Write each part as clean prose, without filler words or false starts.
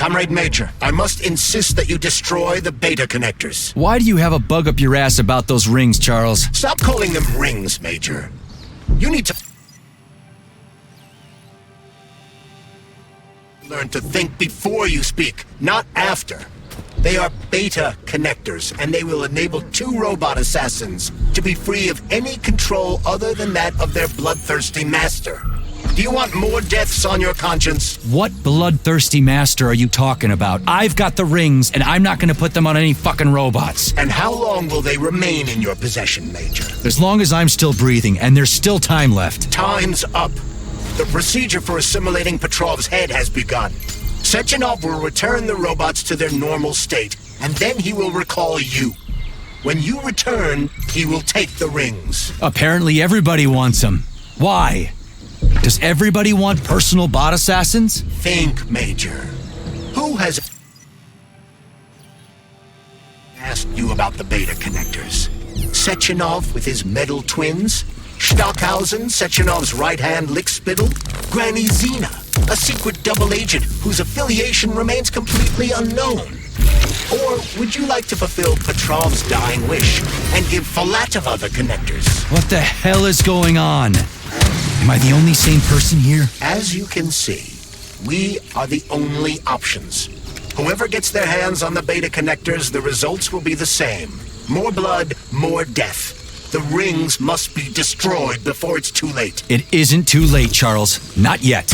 Comrade Major, I must insist that you destroy the beta connectors. Why do you have a bug up your ass about those rings, Charles? Stop calling them rings, Major. You need to learn to think before you speak, not after. They are beta connectors, and they will enable 2 robot assassins to be free of any control other than that of their bloodthirsty master. Do you want more deaths on your conscience? What bloodthirsty master are you talking about? I've got the rings, and I'm not gonna put them on any fucking robots. And how long will they remain in your possession, Major? As long as I'm still breathing, and there's still time left. Time's up. The procedure for assimilating Petrov's head has begun. Sechenov will return the robots to their normal state, and then he will recall you. When you return, he will take the rings. Apparently everybody wants them. Why? Does everybody want personal bot assassins? Think, Major. Who has asked you about the beta connectors? Sechenov with his metal twins? Stockhausen, Sechenov's right-hand lickspittle? Granny Zena, a secret double agent whose affiliation remains completely unknown? Or would you like to fulfill Petrov's dying wish and give Filatova the connectors? What the hell is going on? Am I the only sane person here? As you can see, we are the only options. Whoever gets their hands on the beta connectors, the results will be the same. More blood, more death. The rings must be destroyed before it's too late. It isn't too late, Charles. Not yet.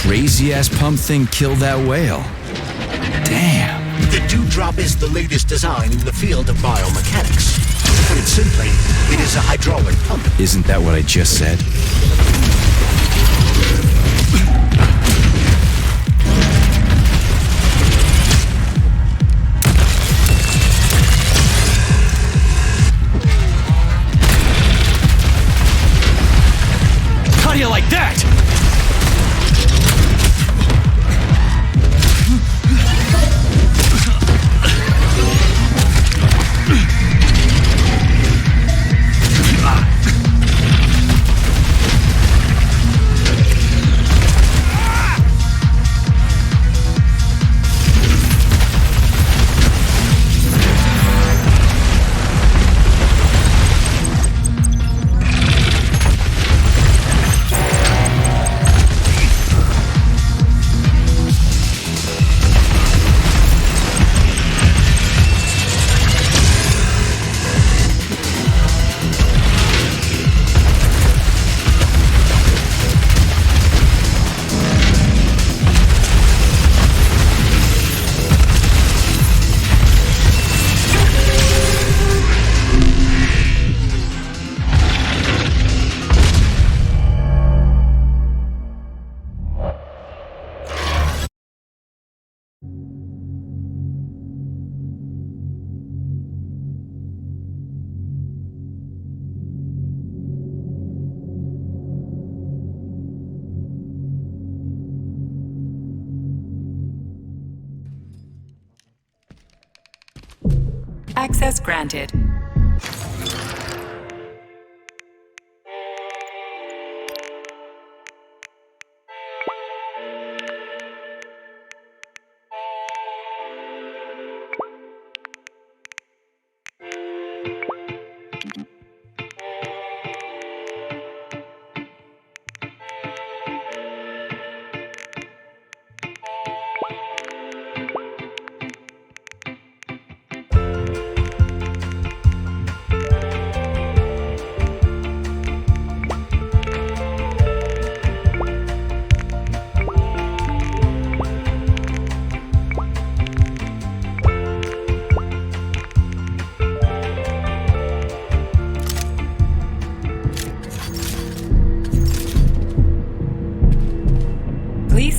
Crazy-ass pump thing killed that whale. Damn. The Dewdrop is the latest design in the field of biomechanics. To put it simply, it is a hydraulic pump. Isn't that what I just said? How do you like that? Access granted.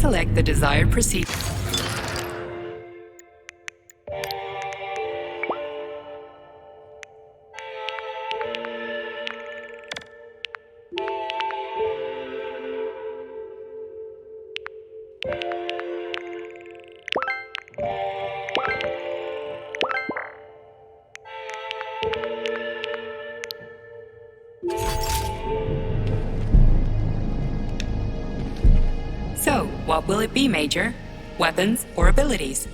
select the desired procedure. So, what will it be, Major? Weapons or abilities?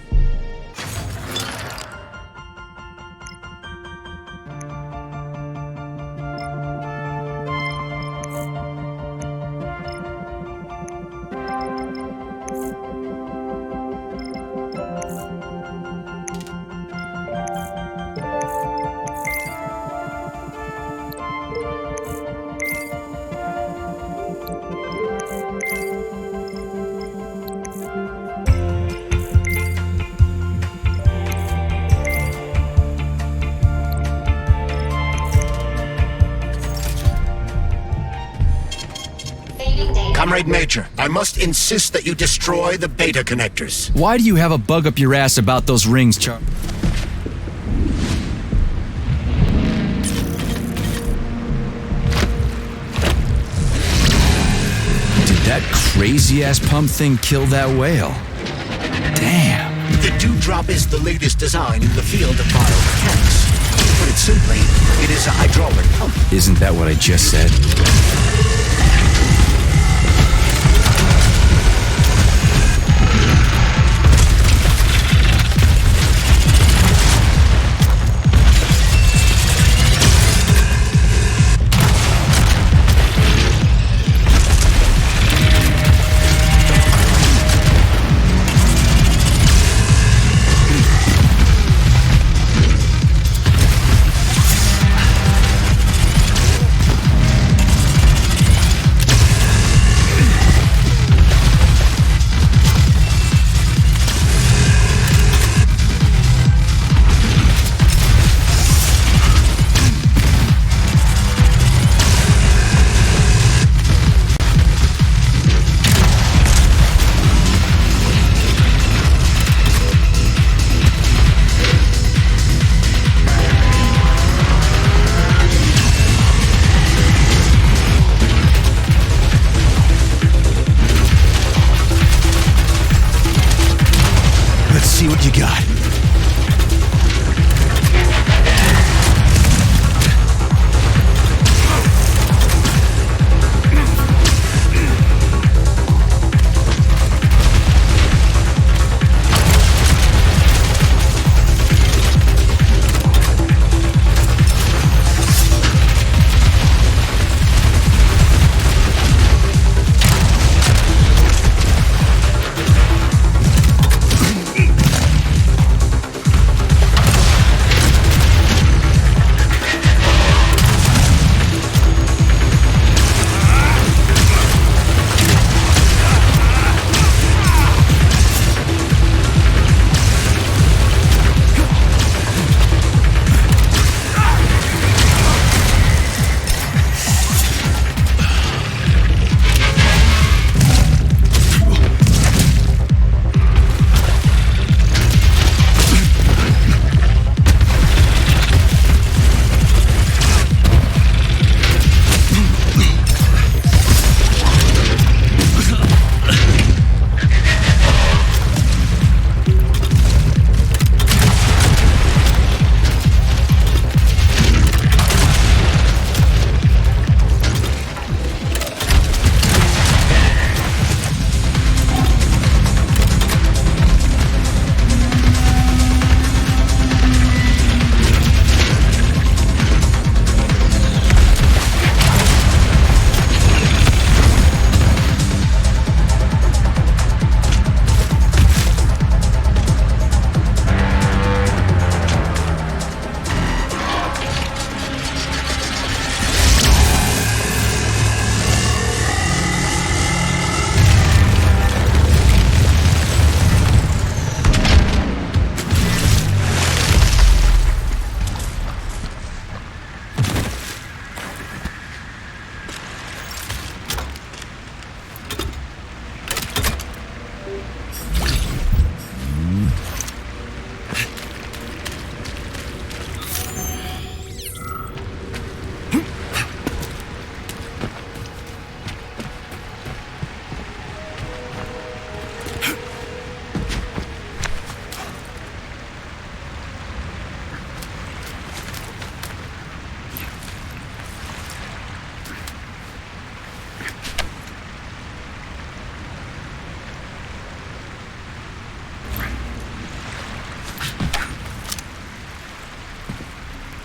Comrade Major, I must insist that you destroy the beta connectors. Why do you have a bug up your ass about those rings, Char? Did that crazy-ass pump thing kill that whale? Damn. The dewdrop is the latest design in the field of biomechanics. To put it simply, it is a hydraulic pump. Isn't that what I just said? See what you got.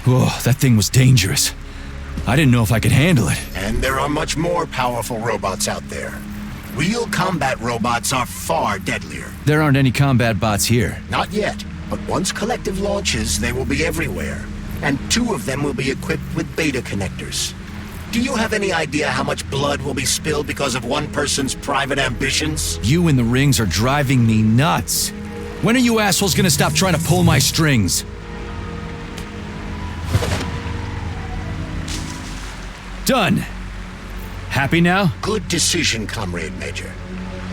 Whoa, that thing was dangerous. I didn't know if I could handle it. And there are much more powerful robots out there. Real combat robots are far deadlier. There aren't any combat bots here. Not yet, but once Collective launches, they will be everywhere. And 2 of them will be equipped with beta connectors. Do you have any idea how much blood will be spilled because of one person's private ambitions? You in the rings are driving me nuts. When are you assholes gonna stop trying to pull my strings? Done. Happy now? Good decision, Comrade Major.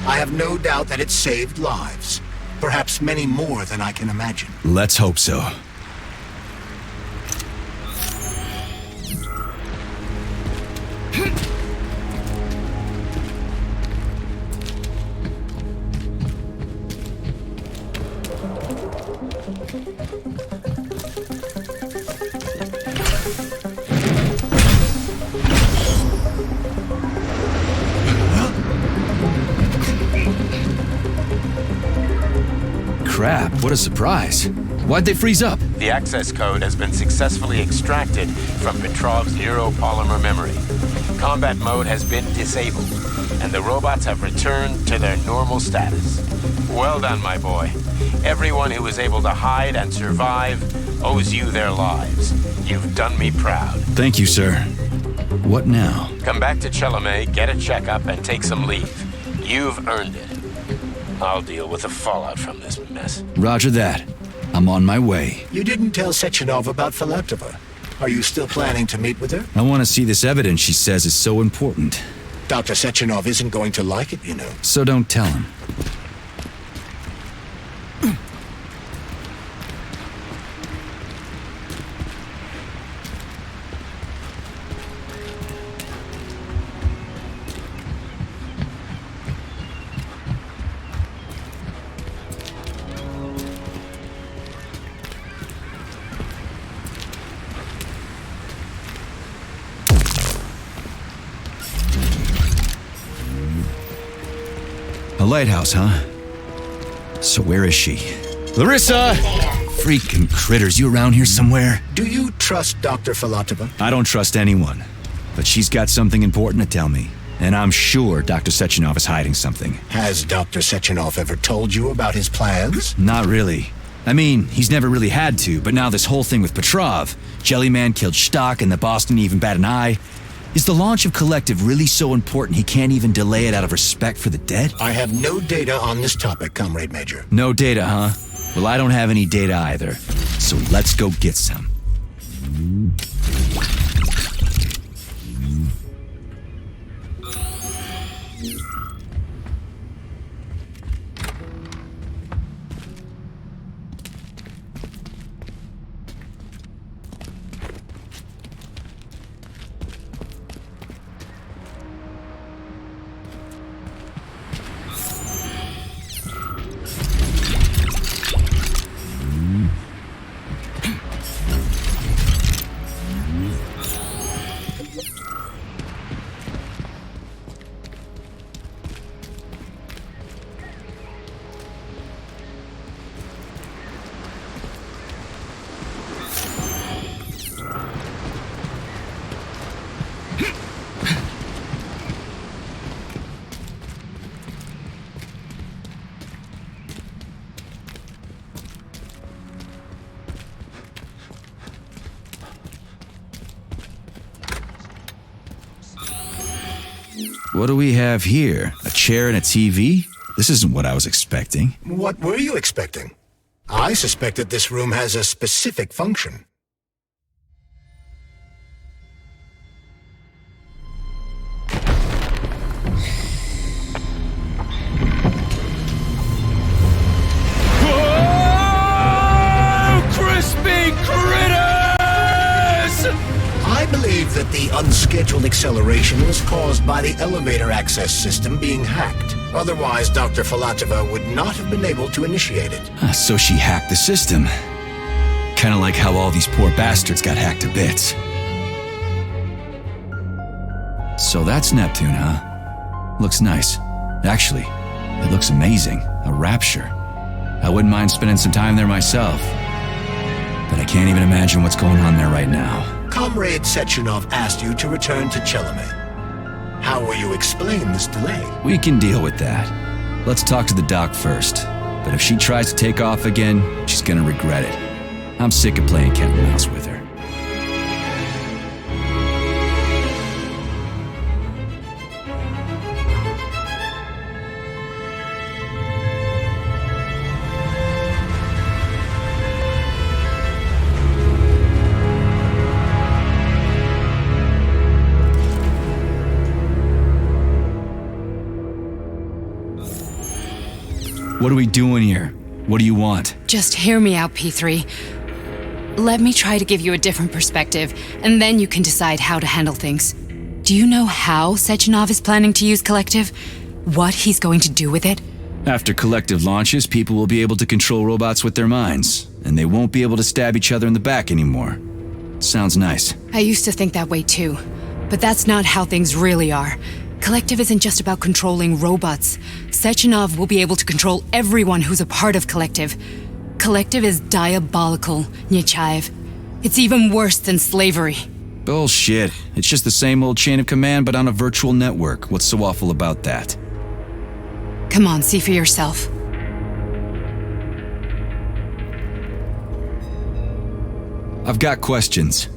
I have no doubt that it saved lives. Perhaps many more than I can imagine. Let's hope so. Crap, what a surprise. Why'd they freeze up? The access code has been successfully extracted from Petrov's neuropolymer memory. Combat mode has been disabled, and the robots have returned to their normal status. Well done, my boy. Everyone who was able to hide and survive owes you their lives. You've done me proud. Thank you, sir. What now? Come back to Chalamet, get a checkup, and take some leave. You've earned it. I'll deal with the fallout from this mess. Roger that. I'm on my way. You didn't tell Sechenov about Filatova. Are you still planning to meet with her? I want to see this evidence she says is so important. Dr. Sechenov isn't going to like it, you know. So don't tell him. A lighthouse, huh? So where is she? Larissa! Freaking critters, you around here somewhere? Do you trust Dr. Filatova? I don't trust anyone. But she's got something important to tell me. And I'm sure Dr. Sechenov is hiding something. Has Dr. Sechenov ever told you about his plans? Not really. I mean, he's never really had to, but now this whole thing with Petrov, Jellyman killed Stock and the boss didn't even bat an eye. Is the launch of Collective really so important he can't even delay it out of respect for the dead? I have no data on this topic, Comrade Major. No data, huh? Well, I don't have any data either. So let's go get some. What do we have here? A chair and a TV? This isn't what I was expecting. What were you expecting? I suspected this room has a specific function. unscheduled acceleration was caused by the elevator access system being hacked. Otherwise, Dr. Filatova would not have been able to initiate it. So she hacked the system. Kinda like how all these poor bastards got hacked to bits. So that's Neptune, huh? Looks nice. Actually, it looks amazing. A rapture. I wouldn't mind spending some time there myself. But I can't even imagine what's going on there right now. Comrade Sechenov asked you to return to Chelome. How will you explain this delay? We can deal with that. Let's talk to the doc first. But if she tries to take off again, she's gonna regret it. I'm sick of playing cat and mouse with her. What are we doing here? What do you want? Just hear me out, P3. Let me try to give you a different perspective, and then you can decide how to handle things. Do you know how Sechenov is planning to use Collective? What he's going to do with it? After Collective launches, people will be able to control robots with their minds, and they won't be able to stab each other in the back anymore. Sounds nice. I used to think that way too, but that's not how things really are. Collective isn't just about controlling robots. Sechenov will be able to control everyone who's a part of Collective. Collective is diabolical, Nechayev. It's even worse than slavery. Bullshit. It's just the same old chain of command, but on a virtual network. What's so awful about that? Come on, see for yourself. I've got questions.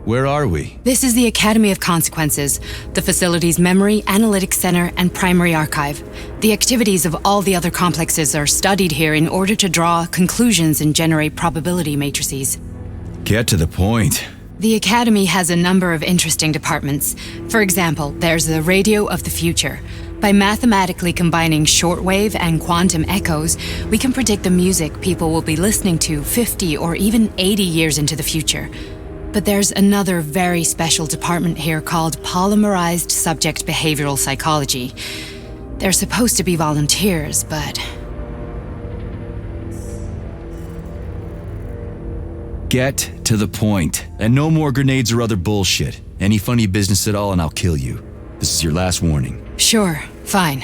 Where are we? This is the Academy of Consequences, the facility's memory, analytics center, and primary archive. The activities of all the other complexes are studied here in order to draw conclusions and generate probability matrices. Get to the point. The Academy has a number of interesting departments. For example, there's the Radio of the Future. By mathematically combining shortwave and quantum echoes, we can predict the music people will be listening to 50 or even 80 years into the future. But there's another very special department here called Polymerized Subject Behavioral Psychology. They're supposed to be volunteers, but... Get to the point. And no more grenades or other bullshit. Any funny business at all and I'll kill you. This is your last warning. Sure, fine.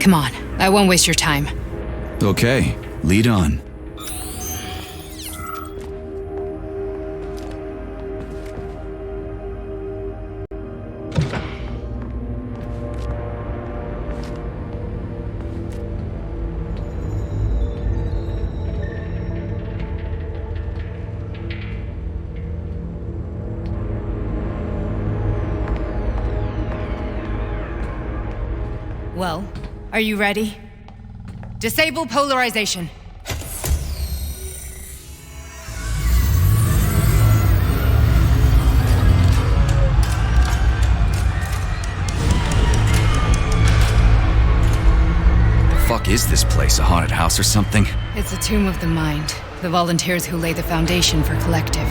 Come on, I won't waste your time. Okay, lead on. Well, are you ready? Disable polarization. Fuck is this place? A haunted house or something? It's a tomb of the mind, the volunteers who lay the foundation for Collective.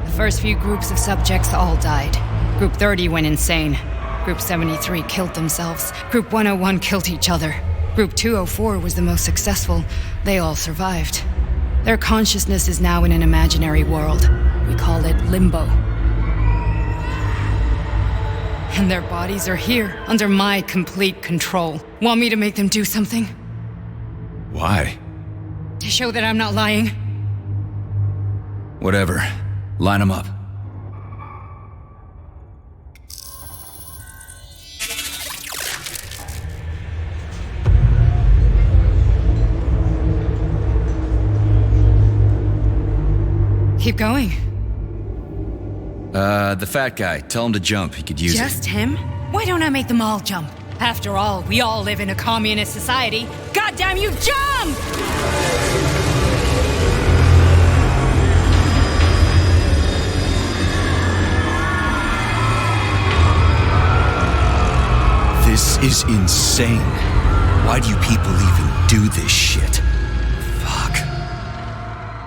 The first few groups of subjects all died. Group 30 went insane. Group 73 killed themselves. Group 101 killed each other. Group 204 was the most successful. They all survived. Their consciousness is now in an imaginary world. We call it Limbo. And their bodies are here, under my complete control. Want me to make them do something? Why? To show that I'm not lying? Whatever. Line them up. Keep going. The fat guy. Tell him to jump. He could use it. Just him? Why don't I make them all jump? After all, we all live in a communist society. Goddamn you, jump! This is insane. Why do you people even do this shit? Fuck.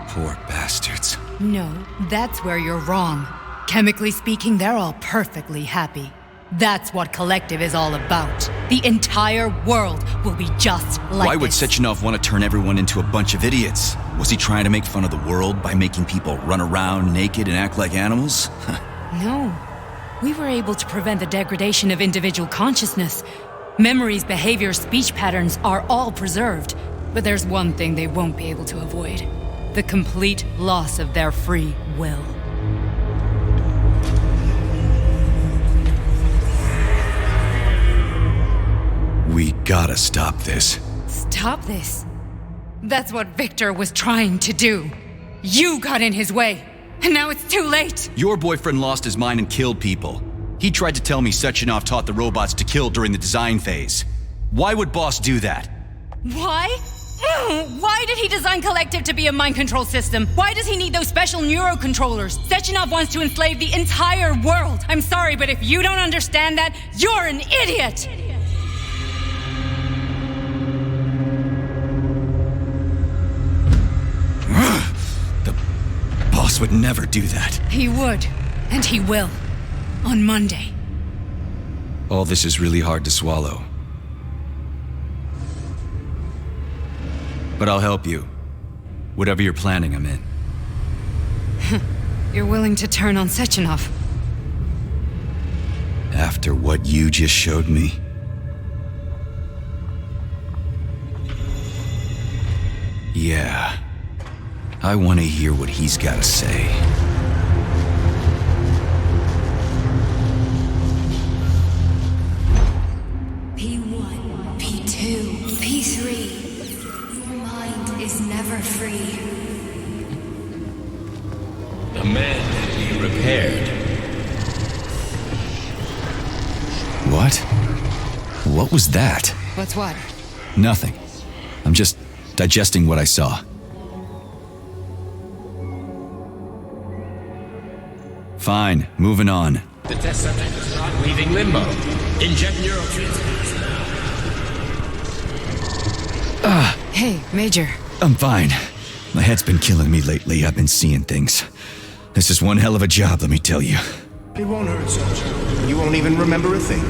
Poor bastards. No, that's where you're wrong. Chemically speaking, they're all perfectly happy. That's what Collective is all about. The entire world will be just like Why would this. Sechenov want to turn everyone into a bunch of idiots? Was he trying to make fun of the world by making people run around naked and act like animals? No. We were able to prevent the degradation of individual consciousness. Memories, behaviors, speech patterns are all preserved. But there's one thing they won't be able to avoid. The complete loss of their free will. We gotta stop this. Stop this. That's what Victor was trying to do. You got in his way, and now it's too late. Your boyfriend lost his mind and killed people. He tried to tell me Sechenov taught the robots to kill during the design phase. Why would Boss do that? Why? Why did he design Collective to be a mind control system? Why does he need those special neurocontrollers? Sechenov wants to enslave the entire world. I'm sorry, but if you don't understand that, you're an idiot! The boss would never do that. He would, and he will. On Monday. All this is really hard to swallow. But I'll help you. Whatever you're planning, I'm in. You're willing to turn on Sechenov? After what you just showed me? Yeah. I want to hear what he's got to say. P1, P2, P3. Your mind is never free. The man can be repaired. What? What was that? What's what? Nothing. I'm just digesting what I saw. Fine, moving on. The test subject is not leaving limbo. Inject neurotransmitters now. Hey, Major. I'm fine. My head's been killing me lately. I've been seeing things. This is one hell of a job, let me tell you. It won't hurt, Soldier. You won't even remember a thing.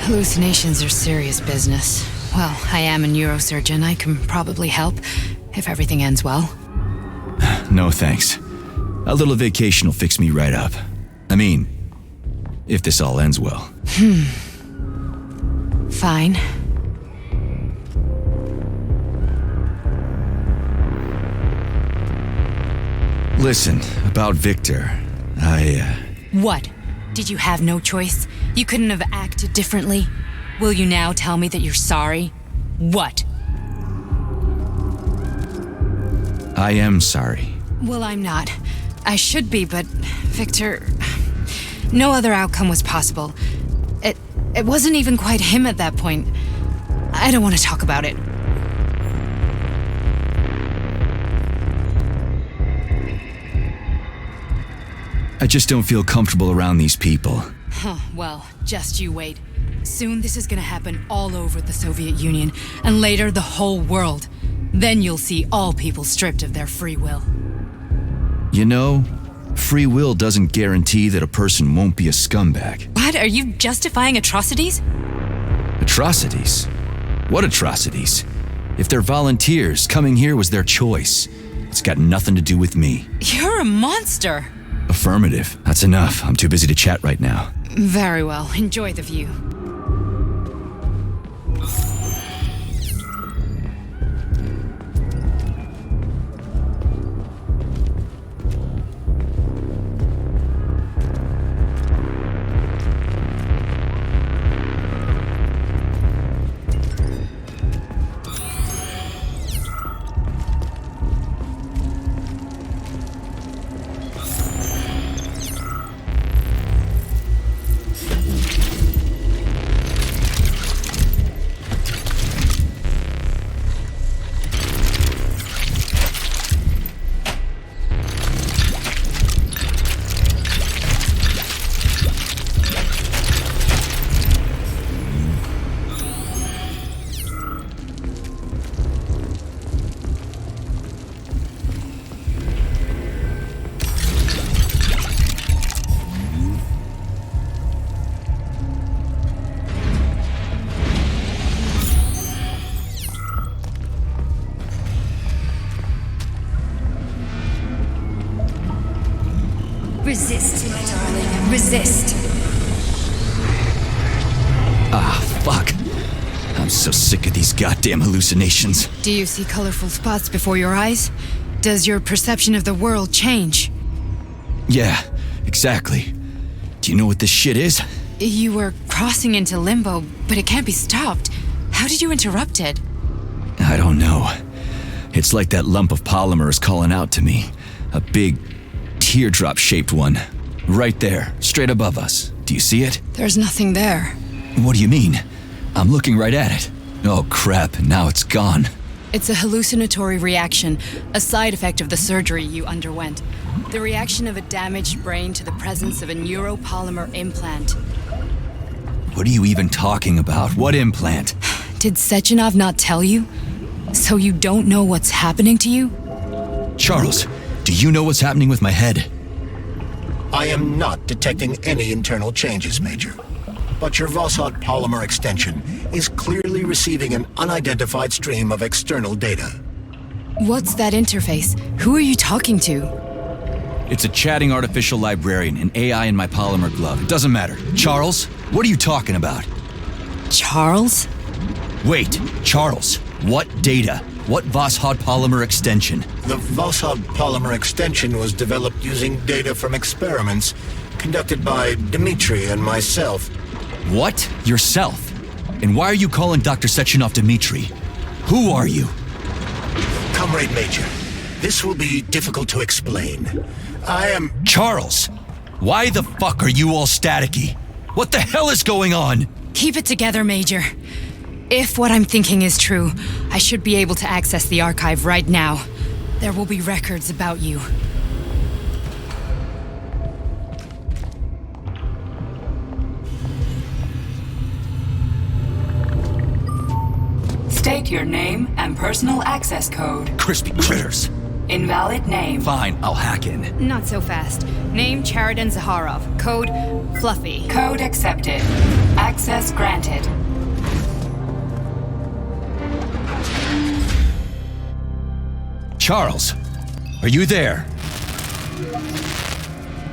Hallucinations are serious business. Well, I am a neurosurgeon. I can probably help, if everything ends well. No thanks. A little vacation will fix me right up. I mean, if this all ends well. Fine. Listen, about Victor, What? Did you have no choice? You couldn't have acted differently? Will you now tell me that you're sorry? What? I am sorry. Well, I'm not. I should be, but Victor... No other outcome was possible. It wasn't even quite him at that point. I don't want to talk about it. I just don't feel comfortable around these people. Huh, well, just you wait. Soon this is gonna happen all over the Soviet Union, and later the whole world. Then you'll see all people stripped of their free will. You know, free will doesn't guarantee that a person won't be a scumbag. What? Are you justifying atrocities? Atrocities? What atrocities? If they're volunteers, coming here was their choice. It's got nothing to do with me. You're a monster! Affirmative. That's enough. I'm too busy to chat right now. Very well. Enjoy the view. Resist, my darling. Resist. Ah, fuck. I'm so sick of these goddamn hallucinations. Do you see colorful spots before your eyes? Does your perception of the world change? Yeah, exactly. Do you know what this shit is? You were crossing into limbo, but it can't be stopped. How did you interrupt it? I don't know. It's like that lump of polymer is calling out to me. A big, teardrop-shaped one. Right there, straight above us. Do you see it? There's nothing there. What do you mean? I'm looking right at it. Oh crap, now it's gone. It's a hallucinatory reaction, a side effect of the surgery you underwent. The reaction of a damaged brain to the presence of a neuropolymer implant. What are you even talking about? What implant? Did Sechenov not tell you? So you don't know what's happening to you? Charles, do you know what's happening with my head? I am not detecting any internal changes, Major. But your Vossot polymer extension is clearly receiving an unidentified stream of external data. What's that interface? Who are you talking to? It's a chatting artificial librarian, an AI in my polymer glove. It doesn't matter. Charles, what are you talking about? Charles? Wait, Charles, what data? What Vossot polymer extension? The Vossot polymer extension was developed using data from experiments conducted by Dmitri and myself. What? Yourself? And why are you calling Dr. Sechenov Dmitri? Who are you? Comrade Major, this will be difficult to explain. I am... Charles! Why the fuck are you all staticky? What the hell is going on? Keep it together, Major. If what I'm thinking is true, I should be able to access the archive right now. There will be records about you. State your name and personal access code. Crispy critters. Invalid name. Fine, I'll hack in. Not so fast. Name Chariton Zaharov. Code Fluffy. Code accepted. Access granted. Charles, are you there?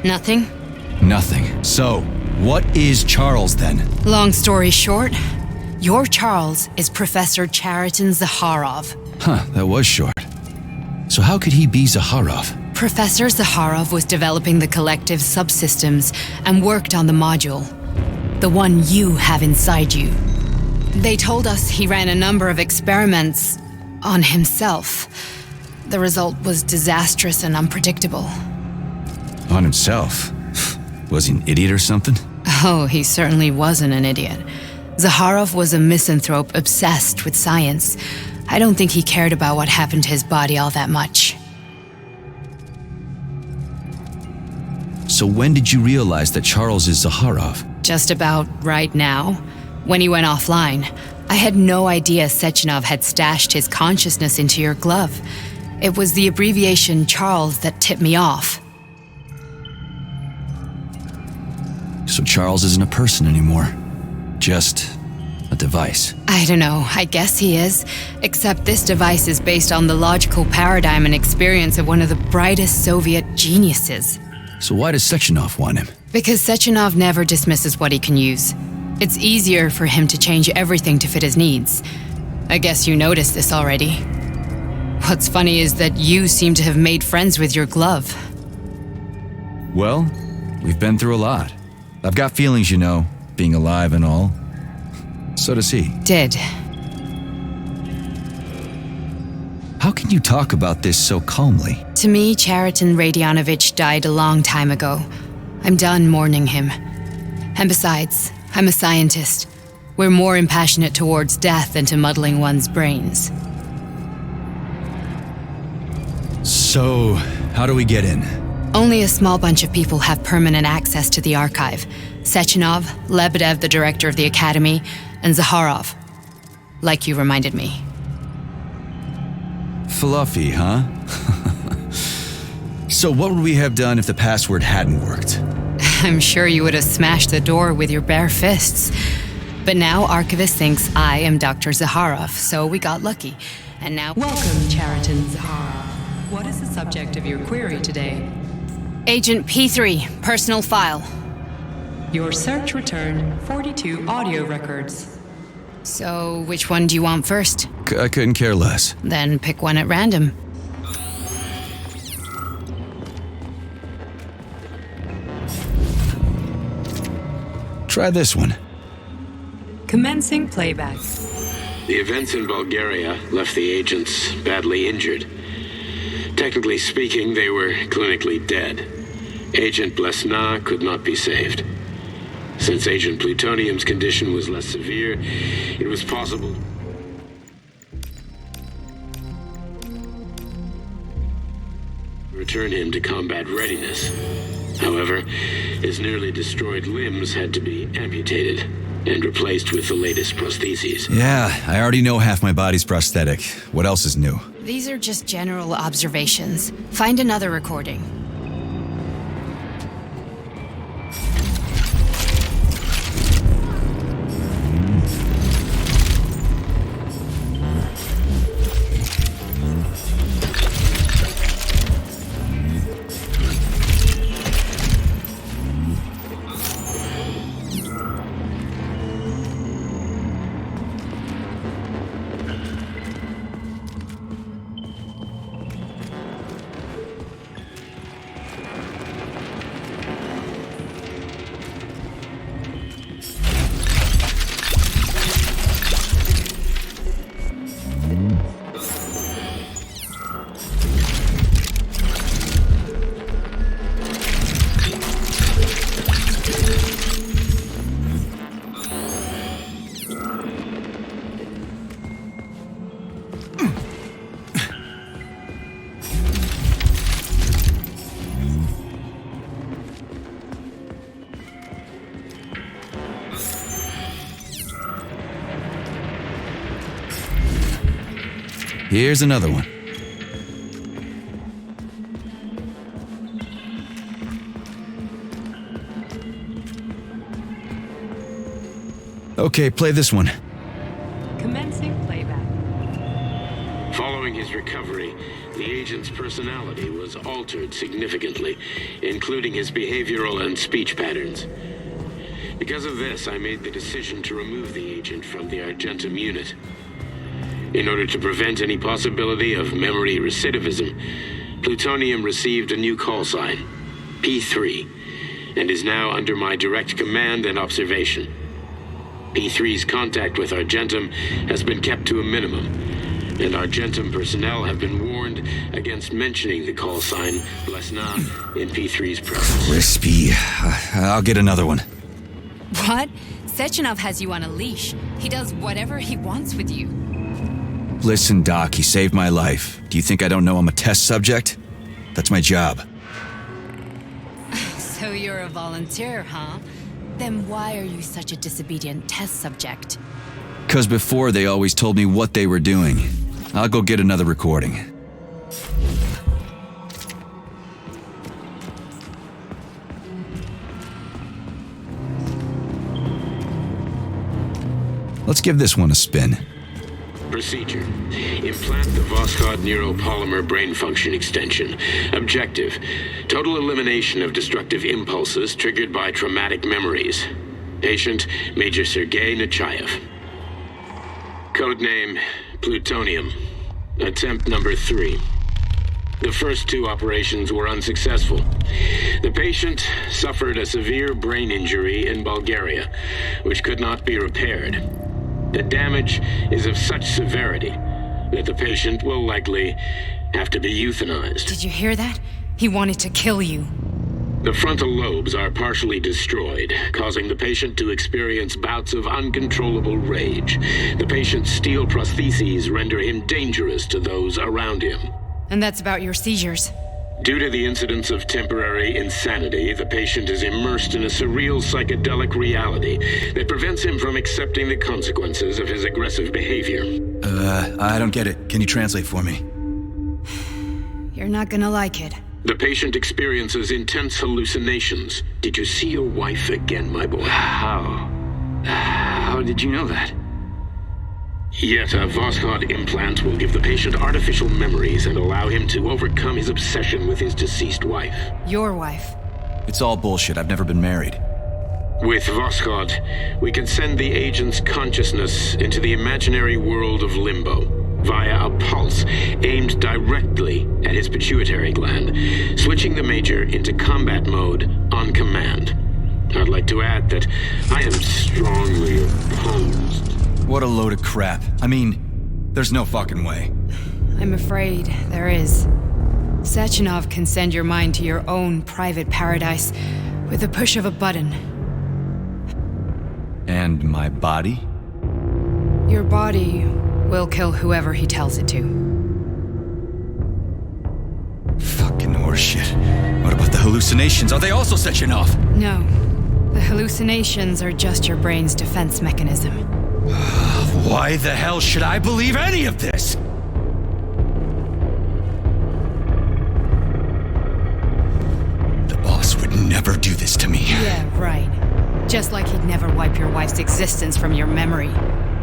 Nothing? Nothing. So, what is Charles then? Long story short, your Charles is Professor Chariton Zaharov. Huh, that was short. So how could he be Zaharov? Professor Zaharov was developing the collective subsystems and worked on the module. The one you have inside you. They told us he ran a number of experiments on himself. The result was disastrous and unpredictable. On himself? Was he an idiot or something? Oh, he certainly wasn't an idiot. Zaharov was a misanthrope obsessed with science. I don't think he cared about what happened to his body all that much. So when did you realize that Charles is Zaharov? Just about right now, when he went offline. I had no idea Sechenov had stashed his consciousness into your glove. It was the abbreviation Charles that tipped me off. So Charles isn't a person anymore. Just a device. I don't know, I guess he is. Except this device is based on the logical paradigm and experience of one of the brightest Soviet geniuses. So why does Sechenov want him? Because Sechenov never dismisses what he can use. It's easier for him to change everything to fit his needs. I guess you noticed this already. What's funny is that you seem to have made friends with your glove. Well, we've been through a lot. I've got feelings, you know, being alive and all. So does he. Did. How can you talk about this so calmly? To me, Chariton Radionovich died a long time ago. I'm done mourning him. And besides, I'm a scientist. We're more impassionate towards death than to muddling one's brains. So, how do we get in? Only a small bunch of people have permanent access to the archive. Sechenov, Lebedev, the director of the academy, and Zaharov. Like you reminded me. Fluffy, huh? So what would we have done if the password hadn't worked? I'm sure you would have smashed the door with your bare fists. But now Archivist thinks I am Dr. Zaharov, so we got lucky. And now... Welcome, Chariton Zaharov. What is the subject of your query today? Agent P3, personal file. Your search returned 42 audio records. So, which one do you want first? I couldn't care less. Then pick one at random. Try this one. Commencing playback. The events in Bulgaria left the agents badly injured. Technically speaking, they were clinically dead. Agent Blesna could not be saved. Since Agent Plutonium's condition was less severe, it was possible to return him to combat readiness. However, his nearly destroyed limbs had to be amputated and replaced with the latest prostheses. Yeah, I already know half my body's prosthetic. What else is new? These are just general observations. Find another recording. Here's another one. Okay, play this one. Commencing playback. Following his recovery, the agent's personality was altered significantly, including his behavioral and speech patterns. Because of this, I made the decision to remove the agent from the Argentum unit. In order to prevent any possibility of memory recidivism, Plutonium received a new call sign, P3, and is now under my direct command and observation. P3's contact with Argentum has been kept to a minimum, and Argentum personnel have been warned against mentioning the call sign Blesna in P3's presence. Crispy. I'll get another one. What? Sechenov has you on a leash. He does whatever he wants with you. Listen, Doc, he saved my life. Do you think I don't know I'm a test subject? That's my job. So you're a volunteer, huh? Then why are you such a disobedient test subject? 'Cause before they always told me what they were doing. I'll go get another recording. Let's give this one a spin. Procedure. Implant the Voskhod neuropolymer brain function extension. Objective. Total elimination of destructive impulses triggered by traumatic memories. Patient, Major Sergei Nechayev. Codename, Plutonium. Attempt number 3. The first 2 operations were unsuccessful. The patient suffered a severe brain injury in Bulgaria, which could not be repaired. The damage is of such severity that the patient will likely have to be euthanized. Did you hear that? He wanted to kill you. The frontal lobes are partially destroyed, causing the patient to experience bouts of uncontrollable rage. The patient's steel prostheses render him dangerous to those around him. And that's about your seizures. Due to the incidence of temporary insanity, the patient is immersed in a surreal psychedelic reality that prevents him from accepting the consequences of his aggressive behavior. I don't get it. Can you translate for me? You're not gonna like it. The patient experiences intense hallucinations. Did you see your wife again, my boy? How did you know that? Yet a Voskhod implant will give the patient artificial memories and allow him to overcome his obsession with his deceased wife. Your wife. It's all bullshit. I've never been married. With Voskhod, we can send the agent's consciousness into the imaginary world of limbo via a pulse aimed directly at his pituitary gland, switching the Major into combat mode on command. I'd like to add that I am strongly opposed. What a load of crap. I mean, there's no fucking way. I'm afraid there is. Sechenov can send your mind to your own private paradise with the push of a button. And my body? Your body will kill whoever he tells it to. Fucking horseshit. What about the hallucinations? Are they also Sechenov? No. The hallucinations are just your brain's defense mechanism. Why the hell should I believe any of this? The boss would never do this to me. Yeah, right. Just like he'd never wipe your wife's existence from your memory.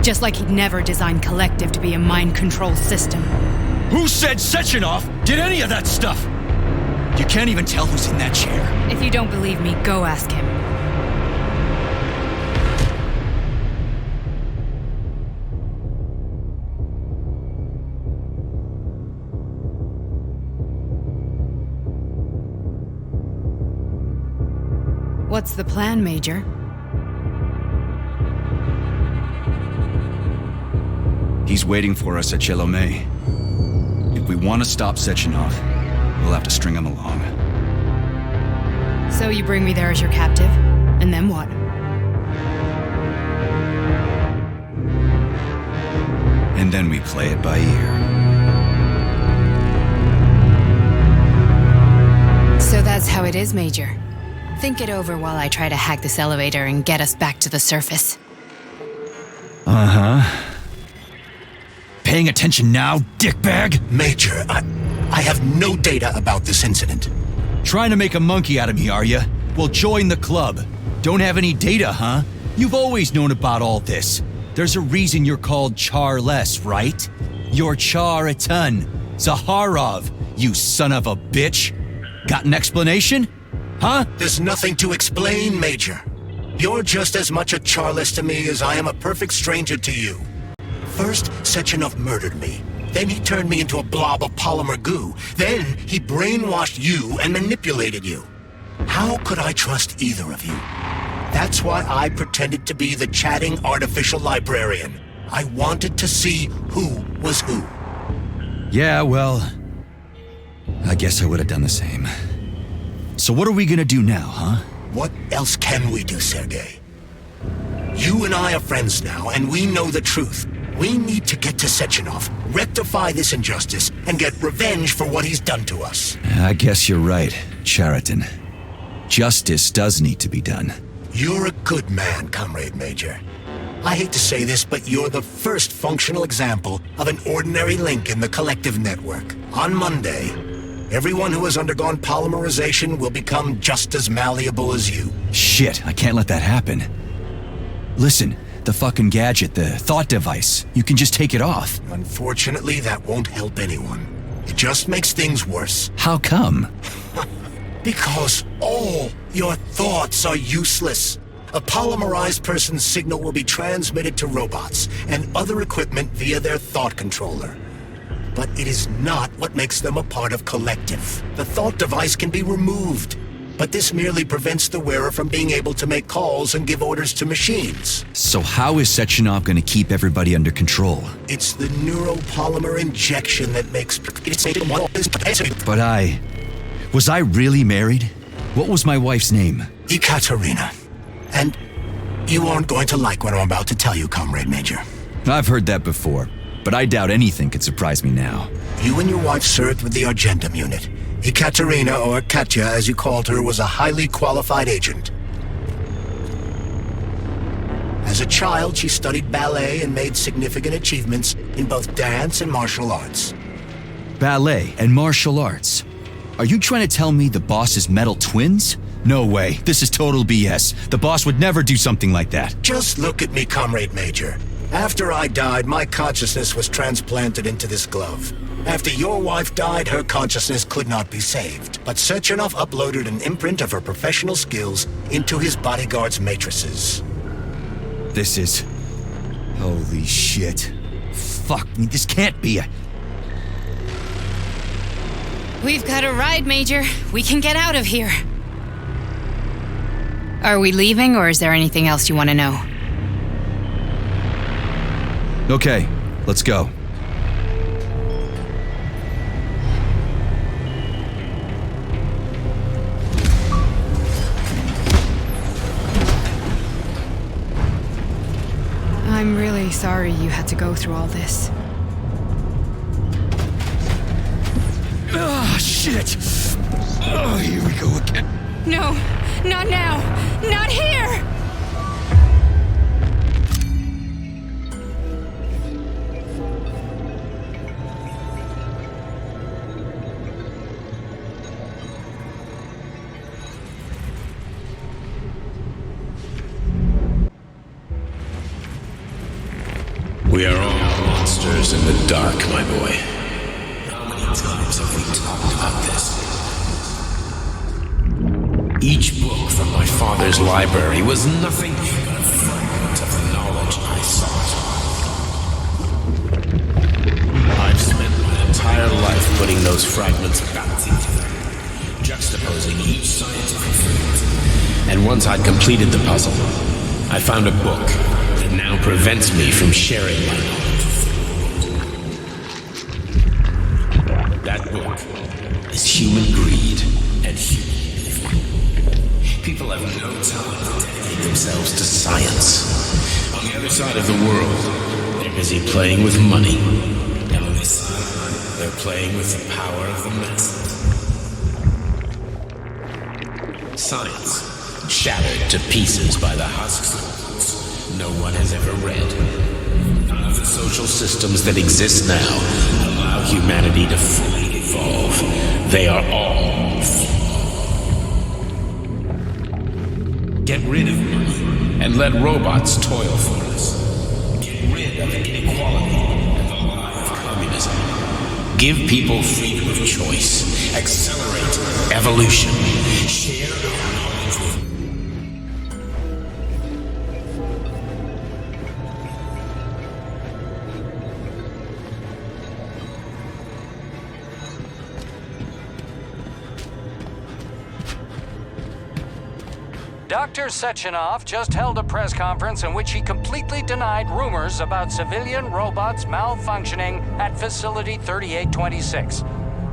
Just like he'd never design Collective to be a mind control system. Who said Sechenov did any of that stuff? You can't even tell who's in that chair. If you don't believe me, go ask him. What's the plan, Major? He's waiting for us at Chelomey. If we want to stop Sechenov, we'll have to string him along. So you bring me there as your captive, and then what? And then we play it by ear. So that's how it is, Major. Think it over while I try to hack this elevator and get us back to the surface. Uh-huh. Paying attention now, dickbag? Major, I have no data about this incident. Trying to make a monkey out of me, are you? Well, join the club. Don't have any data, huh? You've always known about all this. There's a reason you're called Charless, right? You're Char-a-ton. Zaharov, you son of a bitch. Got an explanation? Huh? There's nothing to explain, Major. You're just as much a Charless to me as I am a perfect stranger to you. First, Sechenov murdered me. Then he turned me into a blob of polymer goo. Then he brainwashed you and manipulated you. How could I trust either of you? That's why I pretended to be the chatting artificial librarian. I wanted to see who was who. Yeah, well, I guess I would have done the same. So what are we gonna do now, huh? What else can we do, Sergei? You and I are friends now, and we know the truth. We need to get to Sechenov, rectify this injustice, and get revenge for what he's done to us. I guess you're right, Chariton. Justice does need to be done. You're a good man, Comrade Major. I hate to say this, but you're the first functional example of an ordinary link in the Collective network. On Monday, everyone who has undergone polymerization will become just as malleable as you. Shit, I can't let that happen. Listen, the fucking gadget, the thought device, you can just take it off. Unfortunately, that won't help anyone. It just makes things worse. How come? Because all your thoughts are useless. A polymerized person's signal will be transmitted to robots and other equipment via their thought controller. But it is not what makes them a part of Collective. The thought device can be removed, but this merely prevents the wearer from being able to make calls and give orders to machines. So how is Sechenov gonna keep everybody under control? It's the neuropolymer injection that makes it. But was I really married? What was my wife's name? Ekaterina. And you aren't going to like what I'm about to tell you, Comrade Major. I've heard that before, but I doubt anything could surprise me now. You and your wife served with the Argentum unit. Ekaterina, or Katya as you called her, was a highly qualified agent. As a child, she studied ballet and made significant achievements in both dance and martial arts. Ballet and martial arts? Are you trying to tell me the boss is metal twins? No way, this is total BS. The boss would never do something like that. Just look at me, Comrade Major. After I died, my consciousness was transplanted into this glove. After your wife died, her consciousness could not be saved. But Sechenov uploaded an imprint of her professional skills into his bodyguard's matrices. This is... Holy shit. Fuck me, this can't be a... We've got a ride, Major. We can get out of here. Are we leaving, or is there anything else you want to know? Okay, let's go. I'm really sorry you had to go through all this. Ah, shit! Oh, here we go again. No, not now! Not here! We are all monsters in the dark, my boy. How many times have we talked about this? Each book from my father's library was nothing but a fragment of the knowledge I sought. I've spent my entire life putting those fragments back together, juxtaposing each scientific fact. And once I'd completed the puzzle, I found a book that now prevents me from sharing my knowledge. That book is human greed and human evil. People have no time to dedicate themselves to science. On the other side of the world, they're busy playing with money. And on this side, they're playing with the power of the masses. Science, shattered to pieces by the husks of no one has ever read. None of the social systems that exist now allow humanity to fully evolve. They are all flawed. Get rid of money and let robots toil for us. Get rid of inequality and the lie of communism. Give people freedom of choice. Accelerate evolution. Share our knowledge with Dr. Sechenov just held a press conference in which he completely denied rumors about civilian robots malfunctioning at Facility 3826.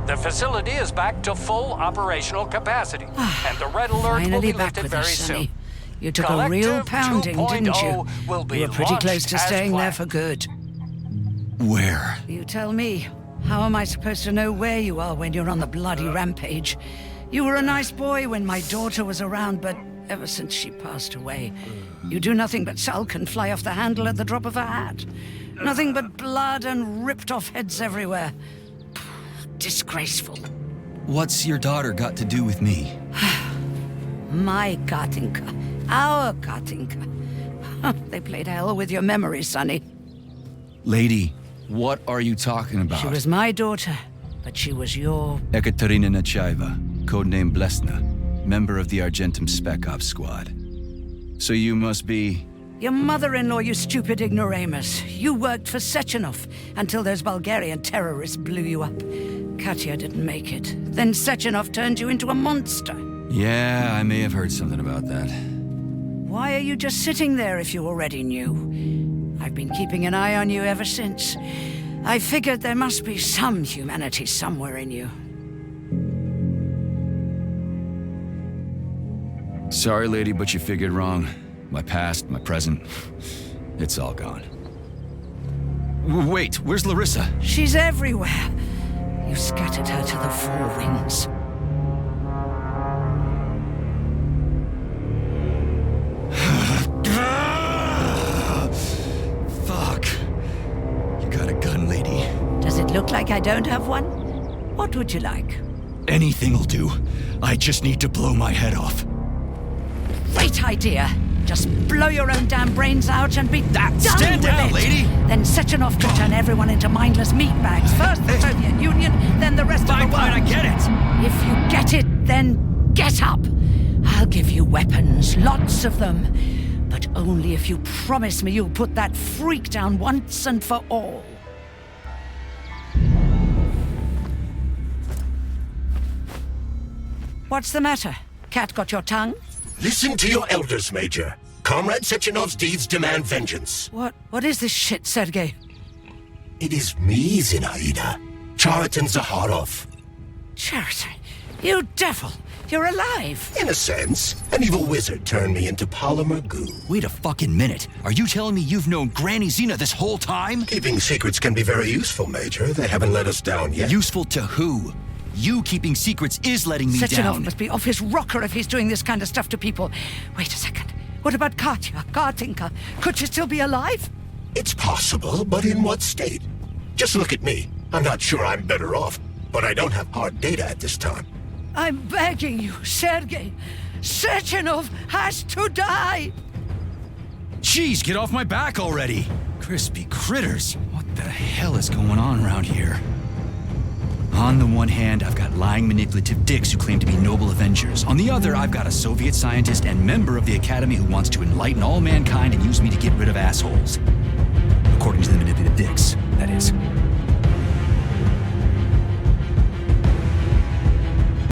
The facility is back to full operational capacity, and the red alert will be lifted very soon. You took a real pounding, didn't you? You were pretty close to staying there for good. Where? You tell me. How am I supposed to know where you are when you're on the bloody rampage? You were a nice boy when my daughter was around, but ever since she passed away, you do nothing but sulk and fly off the handle at the drop of a hat. Nothing but blood and ripped off heads everywhere. Disgraceful. What's your daughter got to do with me? My Katinka. Our Katinka. They played hell with your memory, Sonny. Lady, what are you talking about? She was my daughter, but she was your... Ekaterina Nechaeva, codename Blesna, member of the Argentum Spec Ops squad. So you must be... Your mother-in-law, you stupid ignoramus. You worked for Sechenov until those Bulgarian terrorists blew you up. Katya didn't make it. Then Sechenov turned you into a monster. Yeah, I may have heard something about that. Why are you just sitting there if you already knew? I've been keeping an eye on you ever since. I figured there must be some humanity somewhere in you. Sorry, lady, but you figured wrong. My past, my present, it's all gone. Wait, where's Larissa? She's everywhere. You scattered her to the four winds. Fuck. You got a gun, lady. Does it look like I don't have one? What would you like? Anything'll do. I just need to blow my head off. Great idea. Just blow your own damn brains out and be done stand with down, it. lady. Then Sechenov could turn everyone into mindless meatbags. First the Soviet Union, then the rest of the world. Fine, I get it. If you get it, then get up. I'll give you weapons, lots of them. But only if you promise me you'll put that freak down once and for all. What's the matter? Cat got your tongue? Listen to your elders, Major. Comrade Sechenov's deeds demand vengeance. What is this shit, Sergei? It is me, Zinaida. Chariton Zaharov. Chariton, you devil! You're alive! In a sense, an evil wizard turned me into polymer goo. Wait a fucking minute. Are you telling me you've known Granny Zena this whole time? Keeping secrets can be very useful, Major. They haven't let us down yet. Useful to who? You keeping secrets is letting me Sechenov down. must be off his rocker if he's doing this kind of stuff to people. Wait a second. What about Katya, Kartinka? Could she still be alive? It's possible, but in what state? Just look at me. I'm not sure I'm better off, but I don't have hard data at this time. I'm begging you, Sergei. Sechenov has to die! Jeez, get off my back already! Crispy critters. What the hell is going on around here? On the one hand, I've got lying manipulative dicks who claim to be noble avengers. On the other, I've got a Soviet scientist and member of the Academy who wants to enlighten all mankind and use me to get rid of assholes. According to the manipulative dicks, that is.